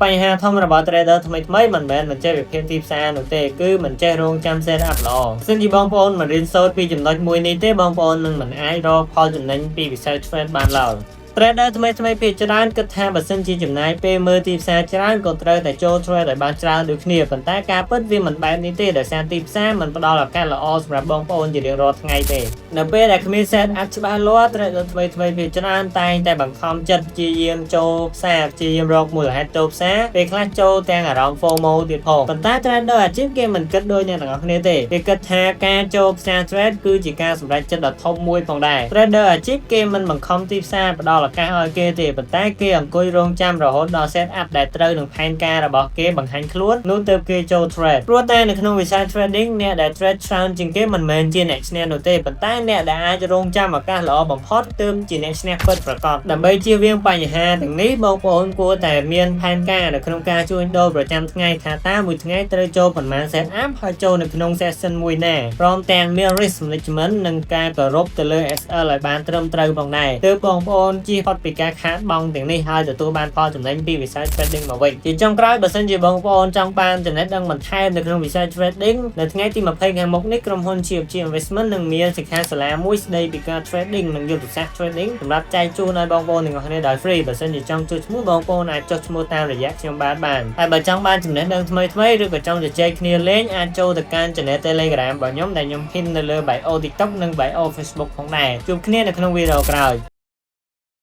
បញ្ហាធំរបស់ trader ថ្មីៗមិនមែនមិនចេះវិភាគទីផ្សារនោះទេគឺមិនចេះរងចាំ set up ល្អសិនជាបងប្អូនមិនរៀនសូត្រពីចំណុចមួយនេះទេបងប្អូននឹងមិនអាចរកផលចំណេញពីវិស័យ trade បានឡើយ trader ថ្មីៗភាគច្រើនគិតថាបើសិនជាចំណាយពេលមើលទីផ្សារច្រើនក៏ត្រូវតែចូល trade ឲ្យបានច្រើនដូចគ្នាប៉ុន្តែការពិតវាមិនបែបនេះទេដោយសារទីផ្សារមិនផ្ដល់ឱកាសល្អសម្រាប់បងប្អូនជារៀងរាល់ថ្ងៃទេនៅពេលដែលគ្មាន set up ច្បាស់លាស់ trader ថ្មីៗភាគច្រើនតែងតែបង្ខំចិត្តព្យាយាមចូលផ្សារព្យាយាមរកមូលហេតុចូលផ្សារពេលខ្លះចូលទាំងអារម្មណ៍ FOMO ទៀតផងប៉ុន្តែ trader អាជីពគេមិនគិតដូចអ្នកទាំងអស់គ្នាទេគេគិតថាការចូលផ្សារ trade គឺជាការសម្រេចចិត្តដ៏ធំមួយផងដែរ trader អាជីពគេមិនបង្ខំទីផ្សារផ្ដល់ឱកាសឲ្យគេទេប៉ុន្តែគេអង្គុយរងចាំរហូតដល់ set up ដែលត្រូវនឹងផែនការរបស់គេបង្ហាញខ្លួននោះទើបគេចូល trade ព្រោះតែនៅក្នុងវិស័យ trading អ្នកដែល trade ច្រើនជាងគេមិនមែនជាអ្នកឈ្នះនោះទេប៉ុន្តែអ្នកដែលអាចរងចាំឱកាសល្អបំផុតទើបជាអ្នកឈ្នះពិតប្រាកដដើម្បីជៀសវាងបញ្ហាទាំងនេះបងប្អូនគួរតែមានផែនការនៅក្នុងការជួញដូរប្រចាំថ្ងៃថាតើមួយថ្ងៃត្រូវចូលប៉ុន្មាន set up ហើយចូលនៅក្នុង session មួយណាព្រមទាំងមាន risk management និងការគោរពទៅលើ SL ឲ្យបានត្រឹមត្រូវផងដែរទើបបងប្អូនជៀសផុតពីការខាតបង់ទាំងនេះហើយទទួលបានផលចំណេញពីវិស័យ trading មកវិញជាចុងក្រោយបើសិនជាបងប្អូនចង់បានចំណេះដឹងបន្ថែមនៅក្នុងវិស័យ trading នៅថ្ងៃទី20ខាងមុខនេះក្រុមហ៊ុន GFG Investment នឹងមានសិក្ខាសាលាមួយស្ដីពីការ trading និងយុទ្ធសាស្ត្រ trading សម្រាប់ចែកជូនឲ្យបងប្អូនទាំងអស់គ្នាដោយ free បើសិនជាចង់ចុះឈ្មោះបងប្អូនអាចចុះឈ្មោះតាមរយៈខ្ញុំបានហើយបើចង់បានចំណេះដឹងថ្មីៗឬក៏ចង់ជជែកគ្នាលេងអាចចូលទៅកាន់ channel Telegram របស់ខ្ញុំដែលខ្ញុំ pin នៅលើ bio TikTok និង bio Facebook ផងដែរជួបគ្នានៅក្នុងវីដេអូក្រោយ